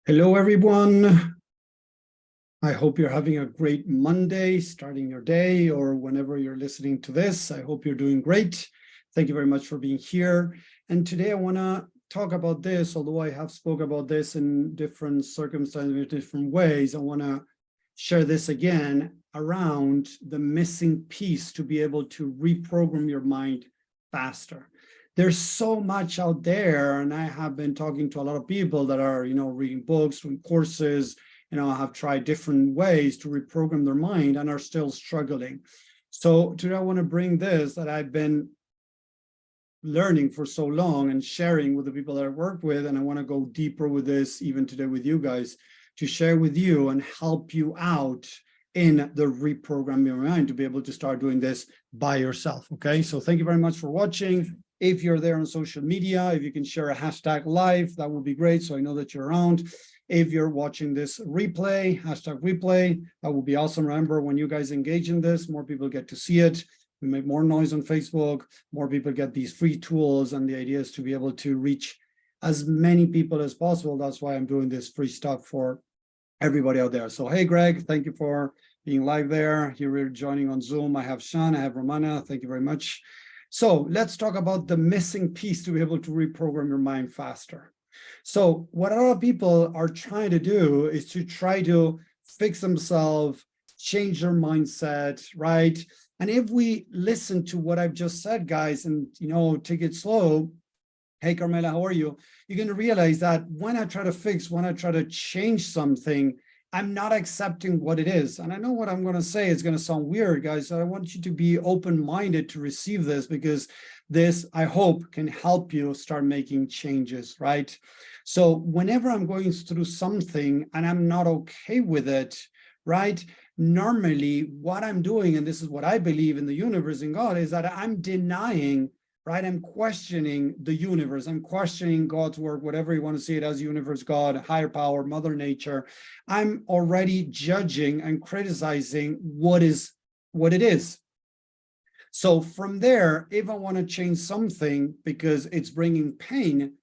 Hello, everyone. I hope you're having a great Monday, starting your day, or whenever you're listening to this. I hope you're doing great. Thank you very much for being here. And today I want to talk about this, although I have spoke about this in different circumstances, in different ways. I want to share this again around the missing piece to be able to reprogram your mind faster. There's so much out there, and I have been talking to a lot of people that are, reading books, doing courses, have tried different ways to reprogram their mind and are still struggling. So today I want to bring this that I've been learning for so long and sharing with the people that I work with, and I want to go deeper with this even today with you guys to share with you and help you out in the reprogramming your mind to be able to start doing this by yourself. Okay, so thank you very much for watching. If you're there on social media, if you can share a hashtag live, that would be great, so I know that you're around. If you're watching this replay, hashtag replay, that would be awesome. Remember, when you guys engage in this, more people get to see it. We make more noise on Facebook, more people get these free tools, and the idea is to be able to reach as many people as possible. That's why I'm doing this free stuff for everybody out there. So, hey, Greg, thank you for being live there. Here we're joining on Zoom. I have Sean, I have Romana. Thank you very much. So let's talk about the missing piece to be able to reprogram your mind faster. So what a lot of people are trying to do is to try to fix themselves, change their mindset, right? And if we listen to what I've just said, guys, and, take it slow, hey, Carmela, how are you? You're going to realize that when I try to change something, I'm not accepting what it is. And I know what I'm going to say is going to sound weird, guys. So I want you to be open-minded to receive this, because this, I hope, can help you start making changes, right? So whenever I'm going through something and I'm not okay with it, right? Normally, what I'm doing, and this is what I believe in the universe, in God, is that I'm denying, right? I'm questioning the universe. I'm questioning God's work, whatever you want to see it as, universe, God, higher power, Mother Nature. I'm already judging and criticizing what it is. So from there, if I want to change something because it's bringing pain,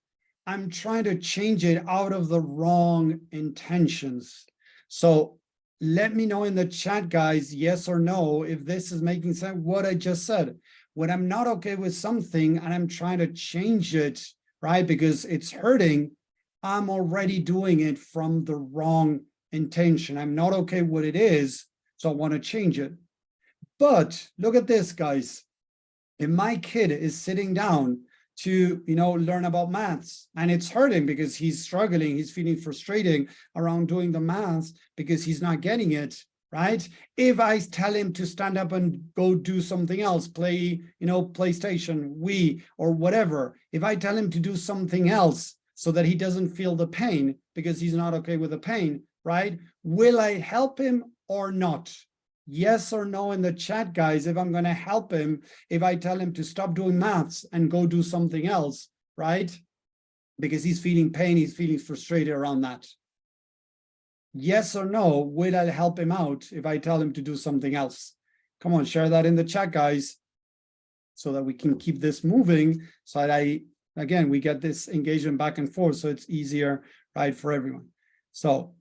I'm trying to change it out of the wrong intentions. So let me know in the chat, guys, yes or no, if this is making sense, what I just said. When I'm not okay with something and I'm trying to change it, right, because it's hurting, I'm already doing it from the wrong intention. I'm not okay with what it is, so I want to change it. But look at this, guys. If my kid is sitting down to, learn about maths, and it's hurting because he's struggling, he's feeling frustrating around doing the maths because he's not getting it, right? If I tell him to stand up and go do something else, play, PlayStation, Wii, or whatever, if I tell him to do something else so that he doesn't feel the pain because he's not okay with the pain, right? Will I help him or not? Yes or no in the chat, guys, if I'm going to help him, if I tell him to stop doing maths and go do something else, right? Because he's feeling pain, he's feeling frustrated around that. Yes or no, will I help him out if I tell him to do something else? Come on, share that in the chat, guys, so that we can keep this moving, so that again, we get this engagement back and forth, so it's easier, right, for everyone. So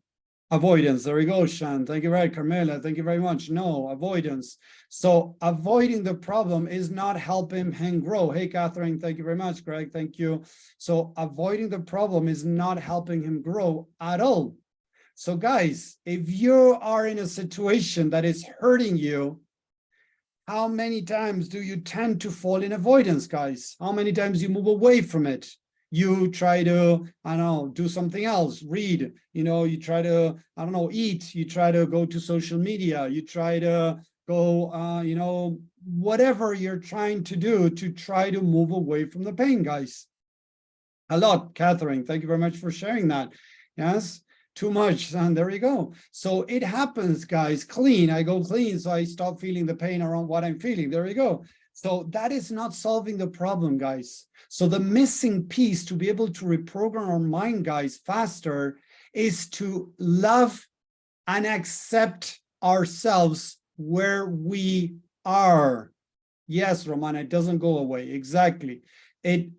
avoidance, there we go, Shan. Thank you very much, Carmela. Thank you very much. No, avoidance. So avoiding the problem is not helping him grow. Hey, Catherine, thank you very much. Greg, thank you. So avoiding the problem is not helping him grow at all. So guys, if you are in a situation that is hurting you, how many times do you tend to fall in avoidance, guys? How many times you move away from it? You try to, do something else, read, you try to, eat, you try to go to social media, you try to go, whatever you're trying to do to try to move away from the pain, guys. A lot, Catherine, thank you very much for sharing that. Yes, too much, and there you go. So it happens, guys, clean, I go clean, so I stop feeling the pain around what I'm feeling, there you go. So that is not solving the problem, guys. So the missing piece to be able to reprogram our mind, guys, faster is to love and accept ourselves where we are. Yes, Romana, it doesn't go away. Exactly. But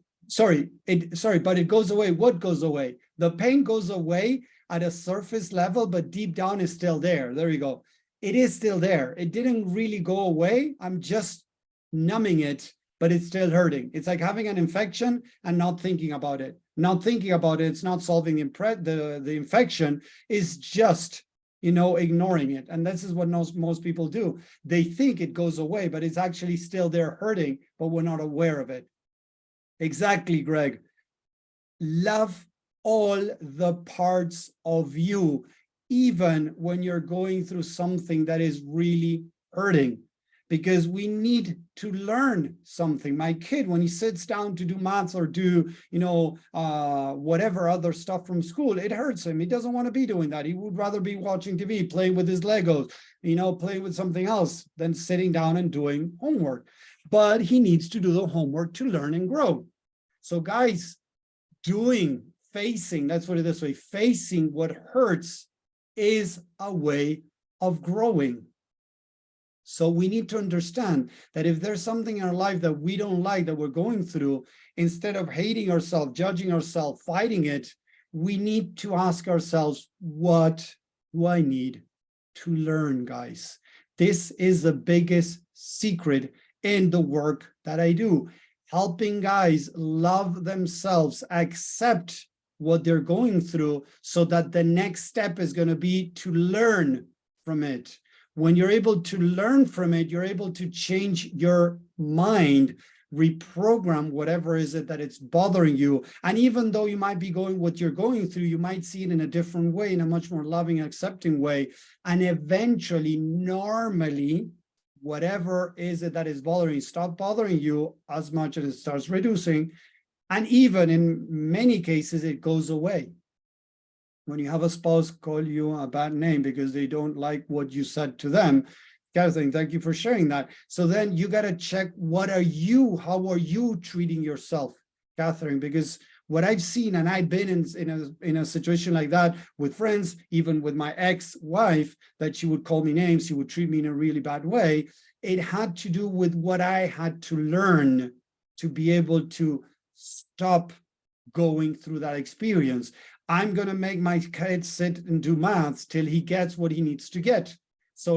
it goes away. What goes away? The pain goes away at a surface level, but deep down is still there. There you go. It is still there. It didn't really go away. I'm just numbing it, but it's still hurting. It's like having an infection and not thinking about it. Not thinking about it, it's not solving the infection, is just, ignoring it. And this is what most people do. They think it goes away, but it's actually still there hurting, but we're not aware of it. Exactly, Greg. Love all the parts of you, even when you're going through something that is really hurting, because we need to learn something. My kid, when he sits down to do maths or do, whatever other stuff from school, it hurts him. He doesn't want to be doing that. He would rather be watching TV, playing with his Legos, playing with something else than sitting down and doing homework. But he needs to do the homework to learn and grow. So guys, let's put it this way, facing what hurts is a way of growing. So we need to understand that if there's something in our life that we don't like, that we're going through, instead of hating ourselves, judging ourselves, fighting it, we need to ask ourselves, what do I need to learn, guys? This is the biggest secret in the work that I do. Helping guys love themselves, accept what they're going through, so that the next step is going to be to learn from it. When you're able to learn from it, you're able to change your mind, reprogram whatever is it that it's bothering you. And even though you might be going what you're going through, you might see it in a different way, in a much more loving, accepting way. And eventually, normally, whatever is it that is bothering you, stop bothering you as much as it starts reducing. And even in many cases, it goes away. When you have a spouse call you a bad name because they don't like what you said to them, Catherine, thank you for sharing that. So then you got to check, how are you treating yourself, Catherine? Because what I've seen, and I've been in a situation like that with friends, even with my ex-wife, that she would call me names, she would treat me in a really bad way. It had to do with what I had to learn to be able to stop going through that experience. I'm going to make my kid sit and do maths till he gets what he needs to get. So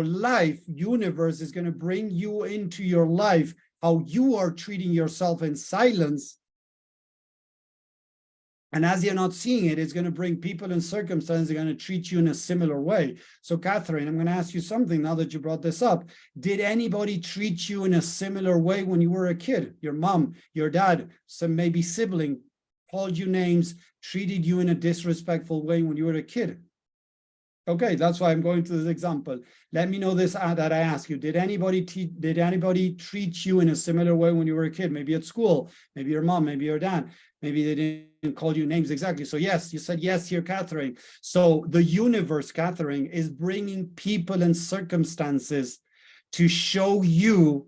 universe is going to bring you into your life, how you are treating yourself in silence. And as you're not seeing it, it's going to bring people and circumstances that are going to treat you in a similar way. So Catherine, I'm going to ask you something now that you brought this up. Did anybody treat you in a similar way when you were a kid? Your mom, your dad, some maybe sibling, called you names, treated you in a disrespectful way when you were a kid? Okay, that's why I'm going to this example. Let me know this that I ask you. Did anybody treat you in a similar way when you were a kid? Maybe at school, maybe your mom, maybe your dad, maybe they didn't call you names exactly. So yes, you said yes here, Catherine. So the universe, Catherine, is bringing people and circumstances to show you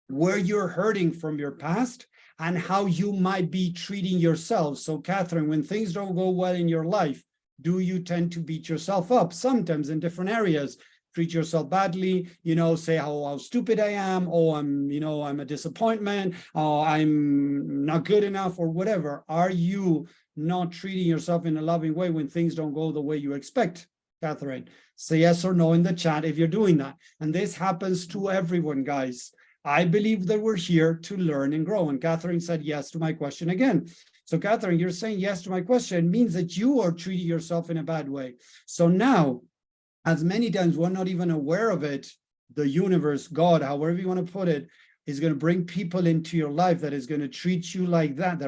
where you're hurting from your past and how you might be treating yourself. So Catherine, when things don't go well in your life, do you tend to beat yourself up? Sometimes in different areas, treat yourself badly, say how stupid I am, I'm a disappointment, I'm not good enough, or whatever. Are you not treating yourself in a loving way when things don't go the way you expect? Catherine, say yes or no in the chat if you're doing that. And this happens to everyone, guys. I believe that we're here to learn and grow. And Catherine said yes to my question again. So Catherine, you're saying yes to my question means that you are treating yourself in a bad way. So now, as many times we're not even aware of it, the universe, God, however you want to put it, is going to bring people into your life that is going to treat you like that,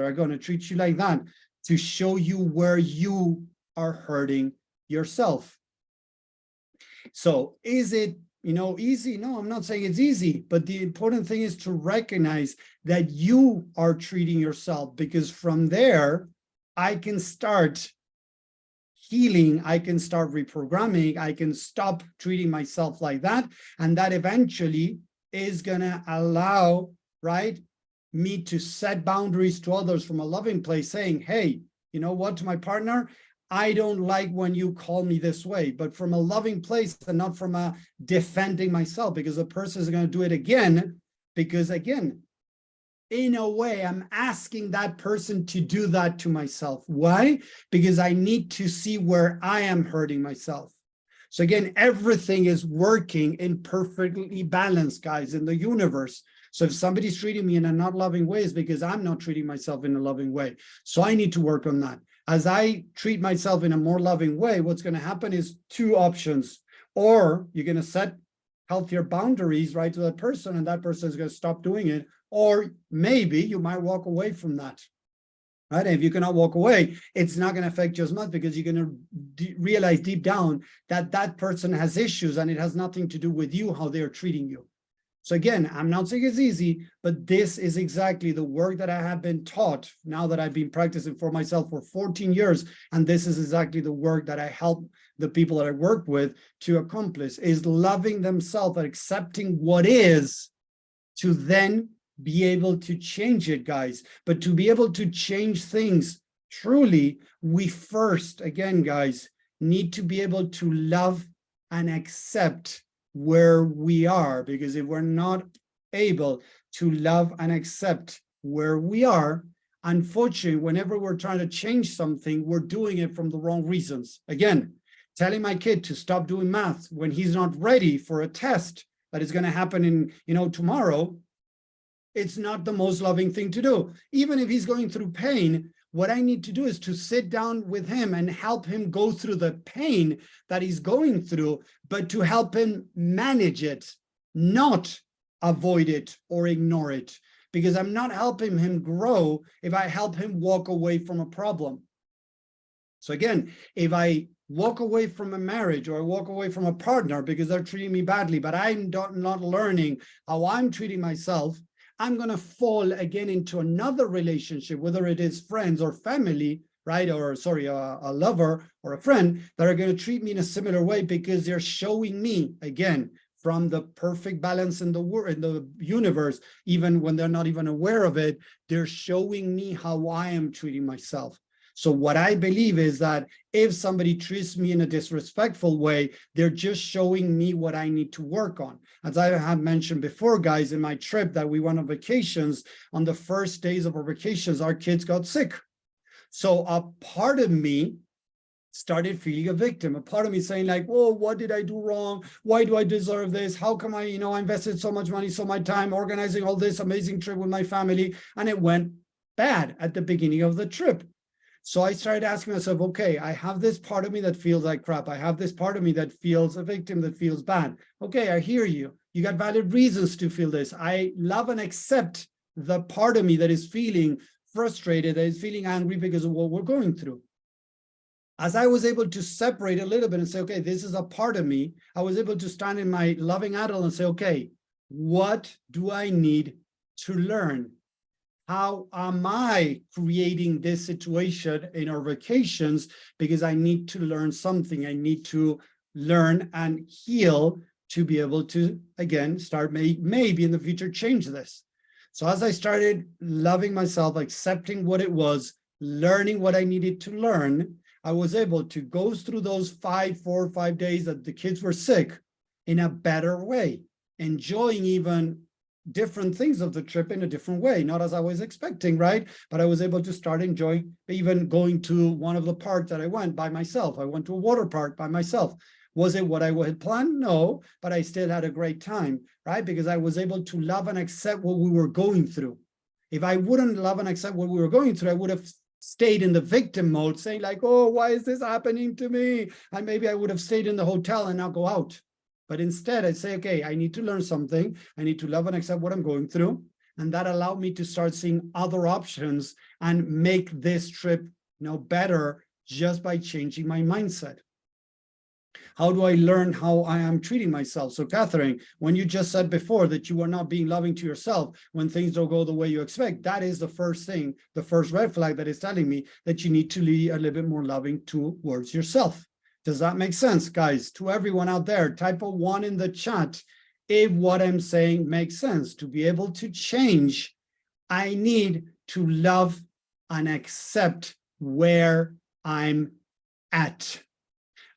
to show you where you are hurting yourself. So is it easy? No, I'm not saying it's easy, but the important thing is to recognize that you are treating yourself, because from there, I can start healing, I can start reprogramming, I can stop treating myself like that. And that eventually is gonna allow, me to set boundaries to others from a loving place, saying, hey, you know what, to my partner, I don't like when you call me this way, but from a loving place and not from a defending myself, because the person is going to do it again, because again, in a way, I'm asking that person to do that to myself. Why? Because I need to see where I am hurting myself. So again, everything is working in perfectly balanced, guys, in the universe. So if somebody's treating me in a not loving way, it's because I'm not treating myself in a loving way. So I need to work on that. As I treat myself in a more loving way, what's going to happen is two options. Or you're going to set healthier boundaries, right, to that person, and that person is going to stop doing it. Or maybe you might walk away from that, right? And if you cannot walk away, it's not going to affect you as much because you're going to realize deep down that that person has issues and it has nothing to do with you, how they are treating you. So again, I'm not saying it's easy, but this is exactly the work that I have been taught now that I've been practicing for myself for 14 years. And this is exactly the work that I help the people that I work with to accomplish, is loving themselves and accepting what is, to then be able to change it, guys. But to be able to change things truly, we first, again, guys, need to be able to love and accept where we are. Because if we're not able to love and accept where we are, unfortunately, whenever we're trying to change something, we're doing it from the wrong reasons. Again, telling my kid to stop doing math when he's not ready for a test that is going to happen in, tomorrow, it's not the most loving thing to do. Even if he's going through pain, what I need to do is to sit down with him and help him go through the pain that he's going through, but to help him manage it, not avoid it or ignore it, because I'm not helping him grow if I help him walk away from a problem. So again, if I walk away from a marriage or I walk away from a partner because they're treating me badly, but I'm not learning how I'm treating myself, I'm going to fall again into another relationship, whether it is friends or family, right? Or sorry, a lover or a friend that are going to treat me in a similar way because they're showing me, again, from the perfect balance in the world, in the universe, even when they're not even aware of it, they're showing me how I am treating myself. So what I believe is that if somebody treats me in a disrespectful way, they're just showing me what I need to work on. As I have mentioned before, guys, in my trip that we went on vacations, on the first days of our vacations, our kids got sick. So a part of me started feeling a victim. A part of me saying like, oh, what did I do wrong? Why do I deserve this? How come I invested so much money, so much time organizing all this amazing trip with my family, and it went bad at the beginning of the trip. So I started asking myself, okay, I have this part of me that feels like crap. I have this part of me that feels a victim, that feels bad. Okay, I hear you. You got valid reasons to feel this. I love and accept the part of me that is feeling frustrated, that is feeling angry because of what we're going through. As I was able to separate a little bit and say, okay, this is a part of me, I was able to stand in my loving adult and say, okay, what do I need to learn? How am I creating this situation in our vacations? Because I need to learn something. I need to learn and heal to be able to, again, start maybe in the future change this. So as I started loving myself, accepting what it was, learning what I needed to learn, I was able to go through those 4 or 5 days that the kids were sick in a better way, enjoying even different things of the trip in a different way, not as I was expecting, right? But I was able to start enjoying even going to one of the parks that I went by myself. I went to a water park by myself. Was it what I had planned? No, but I still had a great time, right? Because I was able to love and accept what we were going through. If I wouldn't love and accept what we were going through, I would have stayed in the victim mode, saying like, oh, why is this happening to me? And maybe I would have stayed in the hotel and not go out. But instead, I say, okay, I need to learn something. I need to love and accept what I'm going through. And that allowed me to start seeing other options and make this trip better just by changing my mindset. How do I learn how I am treating myself? So Catherine, when you just said before that you are not being loving to yourself when things don't go the way you expect, that is the first thing, the first red flag that is telling me that you need to be a little bit more loving towards yourself. Does that make sense, guys? To everyone out there, type a 1 in the chat if what I'm saying makes sense. To be able to change, I need to love and accept where I'm at.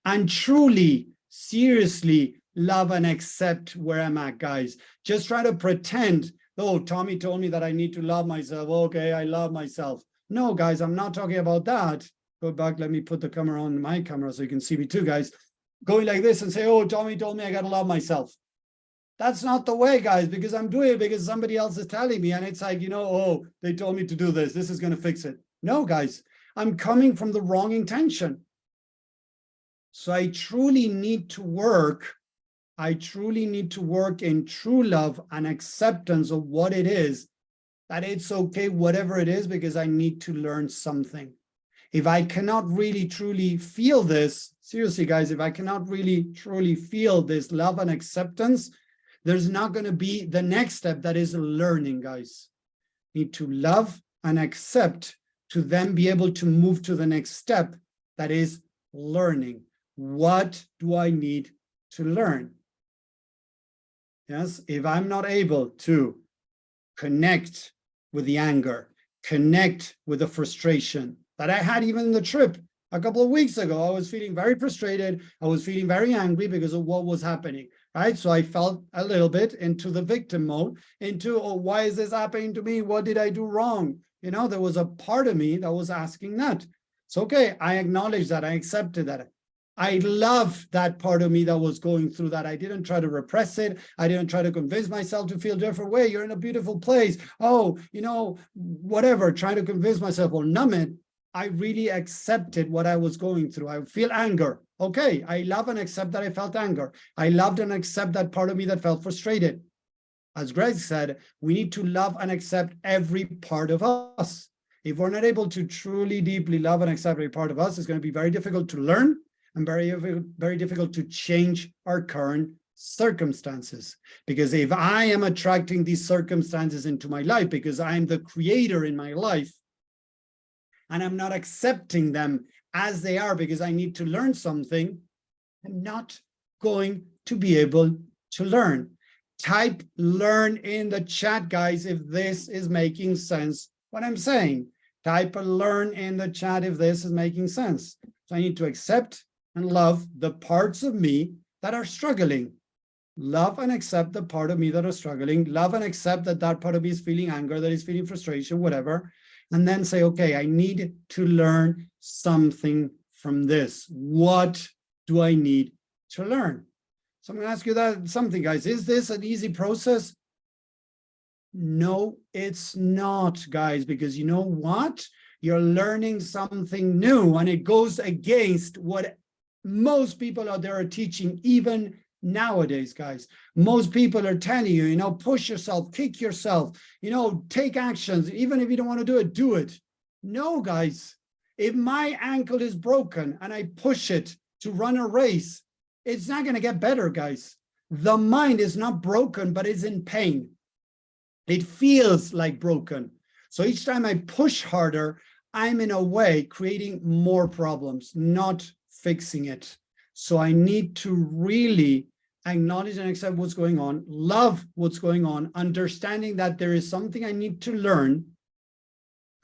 And truly, seriously, love and accept where I'm at, guys. Just try to pretend Oh, Tommy told me that I need to love myself. Okay, I love myself. No, guys, I'm not talking about that. Go back, let me put the camera on my camera so you can see me too, guys. Going like this and say, oh, Tommy told me I got to love myself. That's not the way, guys, because I'm doing it because somebody else is telling me. And it's like, oh, they told me to do this. This is going to fix it. No, guys, I'm coming from the wrong intention. So I truly need to work. I truly need to work in true love and acceptance of what it is, that it's okay, whatever it is, because I need to learn something. If I cannot really truly feel this, seriously, guys, if I cannot really truly feel this love and acceptance, there's not going to be the next step, that is learning, guys. Need to love and accept to then be able to move to the next step, that is learning. What do I need to learn? Yes, if I'm not able to connect with the anger, connect with the frustration that I had even in the trip a couple of weeks ago, I was feeling very frustrated. I was feeling very angry because of what was happening, right? So I felt a little bit into the victim mode, into, oh, why is this happening to me? What did I do wrong? There was a part of me that was asking that. It's okay. I acknowledge that. I accepted that. I love that part of me that was going through that. I didn't try to repress it. I didn't try to convince myself to feel a different way. You're in a beautiful place. Oh, whatever, trying to convince myself or numb it. I really accepted what I was going through. I feel anger. Okay, I love and accept that I felt anger. I loved and accept that part of me that felt frustrated. As Greg said, we need to love and accept every part of us. If we're not able to truly, deeply love and accept every part of us, it's going to be very difficult to learn and very difficult to change our current circumstances. Because if I am attracting these circumstances into my life because I'm the creator in my life, and I'm not accepting them as they are because I need to learn something, I'm not going to be able to learn. Type learn in the chat, guys, if this is making sense, what I'm saying. Type a learn in the chat if this is making sense. So I need to accept and love the parts of me that are struggling. Love and accept the part of me that are struggling. Love and accept that that part of me is feeling anger, that is feeling frustration, whatever. And then say, okay, I need to learn something from this. What do I need to learn? So I'm going to ask you that something, guys. Is this an easy process? No, it's not, guys, because you know what? You're learning something new, and it goes against what most people out there are teaching, even nowadays, guys. Most people are telling you, push yourself, kick yourself, take actions. Even if you don't want to do it. No, guys. If my ankle is broken and I push it to run a race, it's not going to get better, guys. The mind is not broken, but it's in pain. It feels like broken. So each time I push harder, I'm in a way creating more problems, not fixing it. So I need to really acknowledge and accept what's going on, love what's going on, understanding that there is something I need to learn.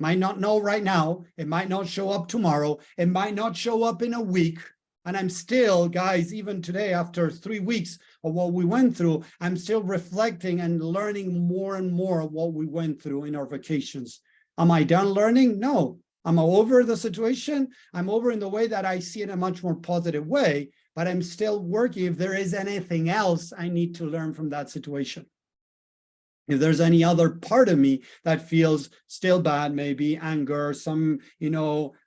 Might not know right now. It might not show up tomorrow. It might not show up in a week. And I'm still, guys, even today, after 3 weeks of what we went through, I'm still reflecting and learning more and more of what we went through in our vacations. Am I done learning? No. I'm over the situation. I'm over in the way that I see it in a much more positive way, but I'm still working if there is anything else I need to learn from that situation. If there's any other part of me that feels still bad, maybe anger, some,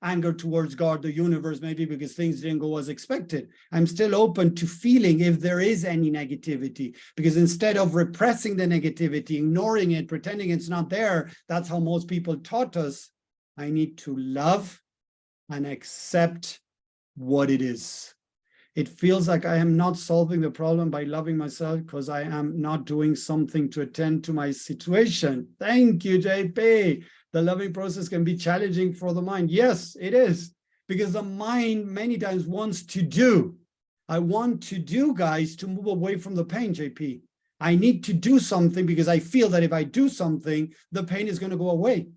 anger towards God, the universe, maybe because things didn't go as expected. I'm still open to feeling if there is any negativity, because instead of repressing the negativity, ignoring it, pretending it's not there, that's how most people taught us. I need to love and accept what it is. It feels like I am not solving the problem by loving myself because I am not doing something to attend to my situation. Thank you, JP. The loving process can be challenging for the mind. Yes, it is, because the mind many times wants to do. I want to do, guys, to move away from the pain, JP. I need to do something because I feel that if I do something, the pain is going to go away.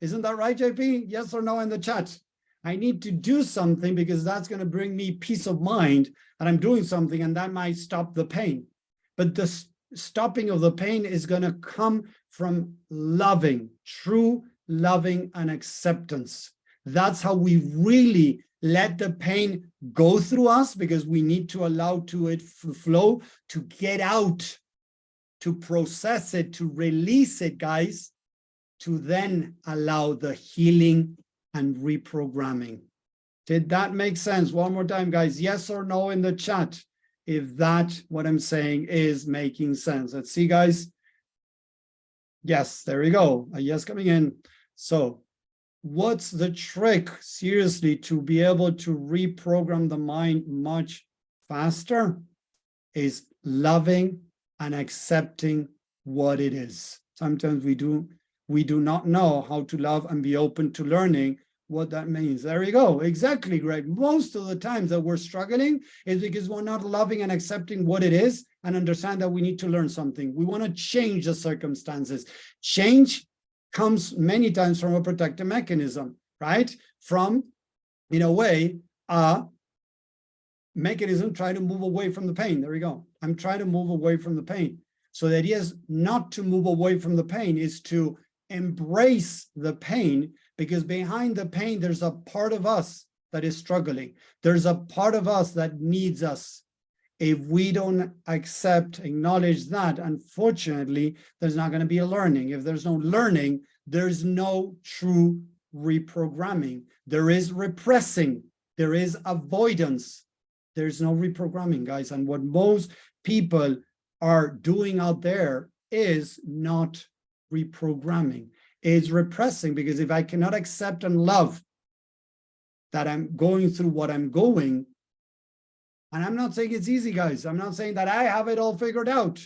Isn't that right, JP? Yes or no in the chat? I need to do something because that's going to bring me peace of mind that I'm doing something, and that might stop the pain. But stopping of the pain is going to come from loving, true loving and acceptance. That's how we really let the pain go through us, because we need to allow to it flow, to get out, to process it, to release it, guys, to then allow the healing and reprogramming. Did that make sense? One more time, guys. Yes or no in the chat, if that, what I'm saying, is making sense. Let's see, guys. Yes, there we go. A yes coming in. So what's the trick, seriously, to be able to reprogram the mind much faster? Is loving and accepting what it is. Sometimes we do not know how to love and be open to learning what that means. There you go. Exactly, Greg. Most of the times that we're struggling is because we're not loving and accepting what it is and understand that we need to learn something. We want to change the circumstances. Change comes many times from a protective mechanism, right? From, in a way, a mechanism trying to move away from the pain. There we go. I'm trying to move away from the pain. So the idea is not to move away from the pain, is to embrace the pain, because behind the pain, there's a part of us that is struggling. There's a part of us that needs us. If we don't accept, acknowledge that, unfortunately, there's not going to be a learning. If there's no learning, there's no true reprogramming. There is repressing. There is avoidance. There's no reprogramming, guys. And what most people are doing out there is not reprogramming, is repressing. Because if I cannot accept and love that I'm going through what I'm going, and I'm not saying it's easy, guys. I'm not saying that I have it all figured out.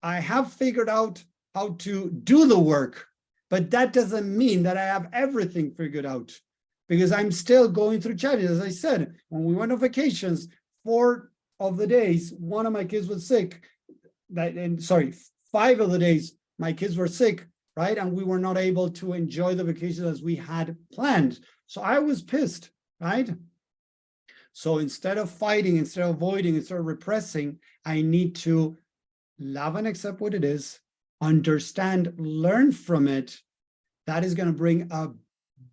I have figured out how to do the work, but that doesn't mean that I have everything figured out, because I'm still going through challenges. As I said, when we went on vacations, 4 of the days, one of my kids was sick. 5 of the days, my kids were sick, right? And we were not able to enjoy the vacation as we had planned. So I was pissed, right? So instead of fighting, instead of avoiding, instead of repressing, I need to love and accept what it is, understand, learn from it. That is going to bring a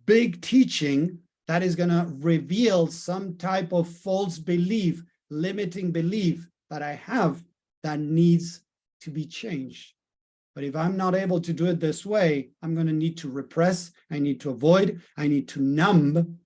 big teaching that is going to reveal some type of false belief, limiting belief that I have that needs to be changed. But if I'm not able to do it this way, I'm going to need to repress, I need to avoid, I need to numb.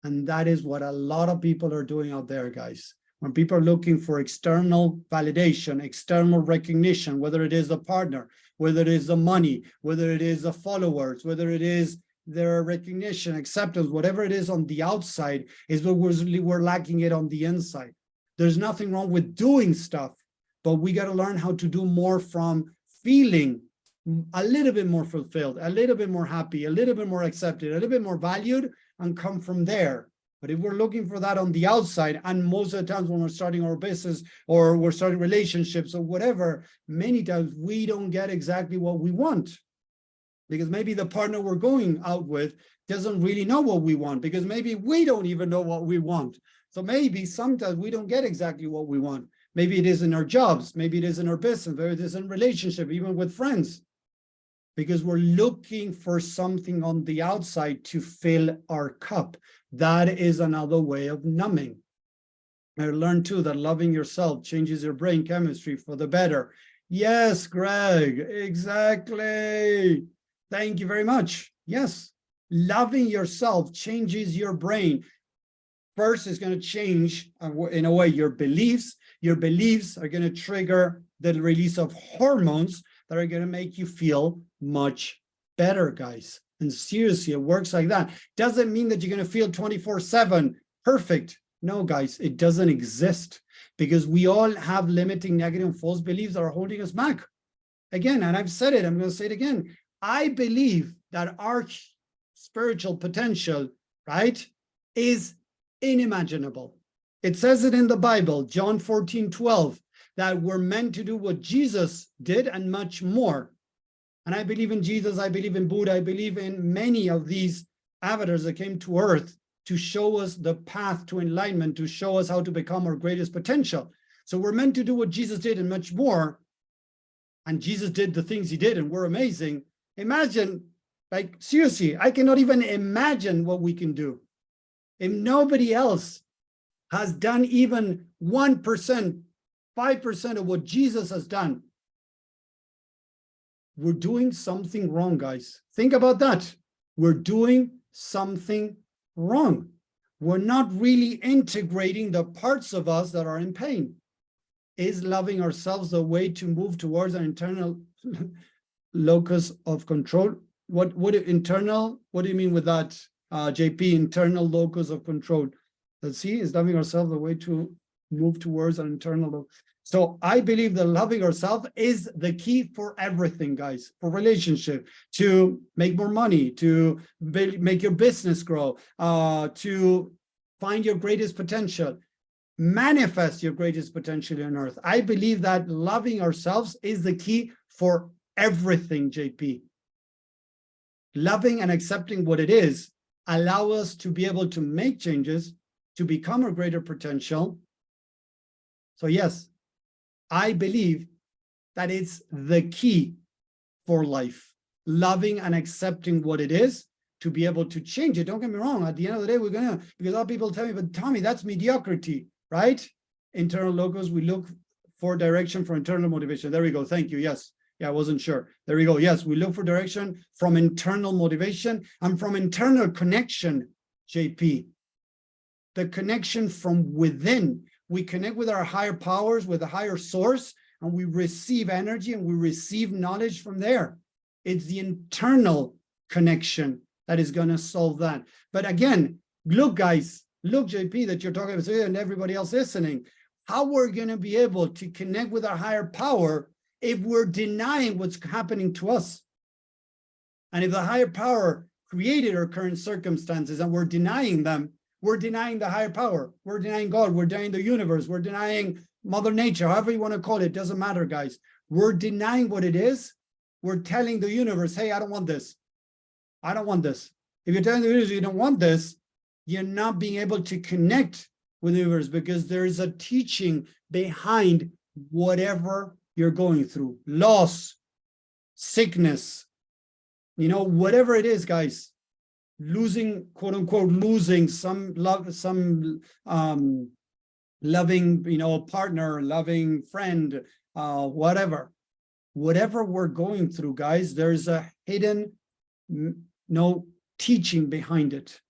And that is what a lot of people are doing out there, guys. When people are looking for external validation, external recognition, whether it is a partner, whether it is the money, whether it is the followers, whether it is their recognition, acceptance, whatever it is on the outside, is what we're lacking it on the inside. There's nothing wrong with doing stuff, but we got to learn how to do more from feeling a little bit more fulfilled, a little bit more happy, a little bit more accepted, a little bit more valued, and come from there. But if we're looking for that on the outside, and most of the times when we're starting our business or we're starting relationships or whatever, many times we don't get exactly what we want, because maybe the partner we're going out with doesn't really know what we want, because maybe we don't even know what we want. So maybe sometimes we don't get exactly what we want. Maybe it is in our jobs, maybe it is in our business, maybe it is in relationship, even with friends, because we're looking for something on the outside to fill our cup. That is another way of numbing. I learned too that loving yourself changes your brain chemistry for the better. Yes, Greg, exactly. Thank you very much. Yes, loving yourself changes your brain. First, it's going to change, in a way, your beliefs. Your beliefs are going to trigger the release of hormones that are going to make you feel much better, guys. And seriously, it works like that. Doesn't mean that you're going to feel 24/7 perfect. No, guys, it doesn't exist, because we all have limiting, negative, and false beliefs that are holding us back. Again, and I've said it, I'm going to say it again. I believe that our spiritual potential, right, is unimaginable. It says it in the Bible, John 14:12, that we're meant to do what Jesus did and much more. And I believe in Jesus, I believe in Buddha, I believe in many of these avatars that came to earth to show us the path to enlightenment, to show us how to become our greatest potential. So we're meant to do what Jesus did and much more. And Jesus did the things he did, and we're amazing. Imagine, like, seriously, I cannot even imagine what we can do. If nobody else has done even 1%, 5% of what Jesus has done, we're doing something wrong, guys. Think about that. We're doing something wrong. We're not really integrating the parts of us that are in pain. Is loving ourselves the way to move towards an internal locus of control? What do you mean with that, JP? Internal locus of control. Let's see, is loving ourselves the way to move towards an internal. So I believe that loving ourselves is the key for everything, guys, for relationship, to make more money, to make your business grow, to find your greatest potential, manifest your greatest potential on earth. I believe that loving ourselves is the key for everything, JP. Loving and accepting what it is allow us to be able to make changes, to become our greater potential. So yes, I believe that it's the key for life, loving and accepting what it is, to be able to change it. Don't get me wrong, at the end of the day, because a lot of people tell me, but Tommy, that's mediocrity, right? Internal locus, we look for direction for internal motivation. There we go, thank you, yes. Yeah, I wasn't sure. There we go, yes, we look for direction from internal motivation and from internal connection, JP. The connection from within. We connect with our higher powers, with a higher source, and we receive energy and we receive knowledge from there. It's the internal connection that is going to solve that. But again, look, guys, look, JP, that you're talking about, and everybody else listening, how we're going to be able to connect with our higher power if we're denying what's happening to us. And if the higher power created our current circumstances and we're denying them, we're denying the higher power. We're denying God. We're denying the universe. We're denying Mother Nature, however you want to call it. Doesn't matter, guys. We're denying what it is. We're telling the universe, hey, I don't want this. I don't want this. If you're telling the universe you don't want this, you're not being able to connect with the universe, because there is a teaching behind whatever you're going through. Loss, sickness, whatever it is, guys. Losing, quote unquote, losing some love, some loving, partner, loving friend, whatever we're going through, guys, there's a hidden teaching behind it.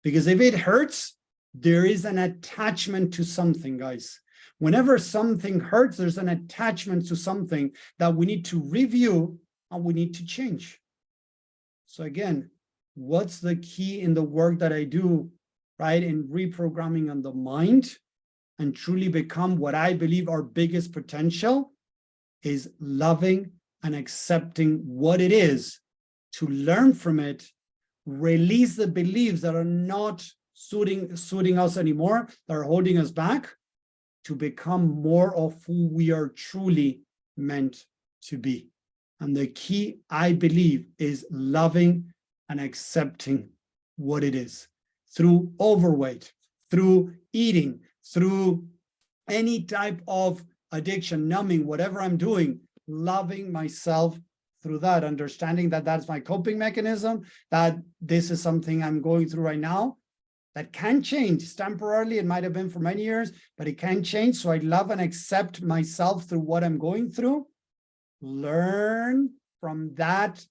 Because if it hurts, there is an attachment to something, guys. Whenever something hurts, there's an attachment to something that we need to review and we need to change. So again, what's the key in the work that I do, right, in reprogramming on the mind and truly become what I believe our biggest potential is loving and accepting what it is, to learn from it, release the beliefs that are not suiting us anymore, that are holding us back, to become more of who we are truly meant to be. And the key, I believe, is loving and accepting what it is, through overweight, through eating, through any type of addiction, numbing, whatever I'm doing, loving myself through that, understanding that that's my coping mechanism, that this is something I'm going through right now that can change temporarily. It might have been for many years, but it can change. So I love and accept myself through what I'm going through. Learn from that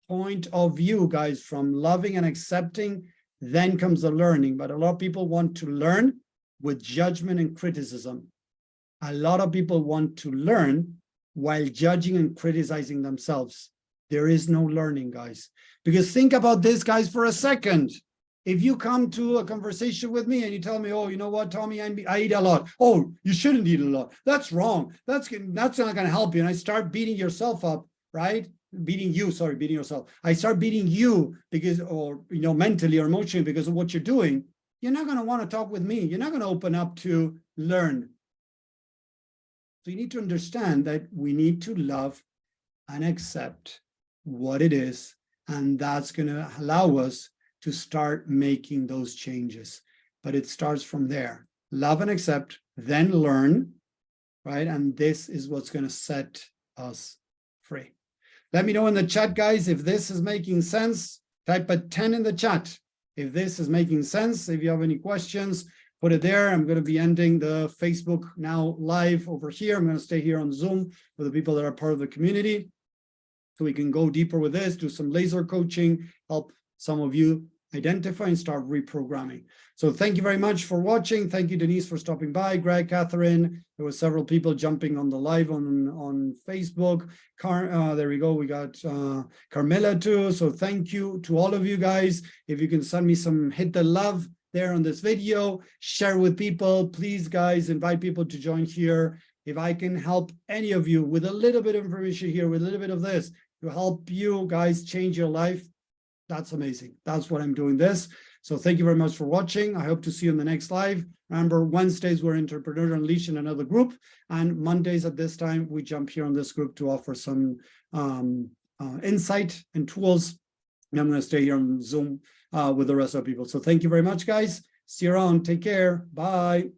point of view, guys, from loving and accepting, then comes the learning. But a lot of people want to learn with judgment and criticism. A lot of people want to learn while judging and criticizing themselves. There is no learning, guys. Because think about this, guys, for a second. If you come to a conversation with me and you tell me, oh, you know what, Tommy, I eat a lot. Oh, you shouldn't eat a lot. That's wrong. That's not going to help you. And I start beating yourself up, right? Beating yourself. I start beating you because, or, mentally or emotionally because of what you're doing. You're not going to want to talk with me. You're not going to open up to learn. So you need to understand that we need to love and accept what it is. And that's going to allow us to start making those changes. But it starts from there. Love and accept, then learn, right? And this is what's going to set us free. Let me know in the chat, guys, if this is making sense. Type a 10 in the chat if this is making sense. If you have any questions, put it there. I'm going to be ending the Facebook now live over here. I'm going to stay here on Zoom with the people that are part of the community, so we can go deeper with this, do some laser coaching, help some of you identify and start reprogramming. So thank you very much for watching. Thank you, Denise, for stopping by. Greg, Catherine, there were several people jumping on the live on Facebook. There we go. We got Carmela too. So thank you to all of you guys. If you can send me some hit the love there on this video, share with people. Please, guys, invite people to join here. If I can help any of you with a little bit of information here, with a little bit of this, to help you guys change your life, that's amazing. That's what I'm doing this. So thank you very much for watching. I hope to see you in the next live. Remember, Wednesdays we're Entrepreneur Unleashed in another group, and Mondays at this time we jump here on this group to offer some insight and tools. And I'm going to stay here on Zoom with the rest of the people. So thank you very much, guys. See you around. Take care. Bye.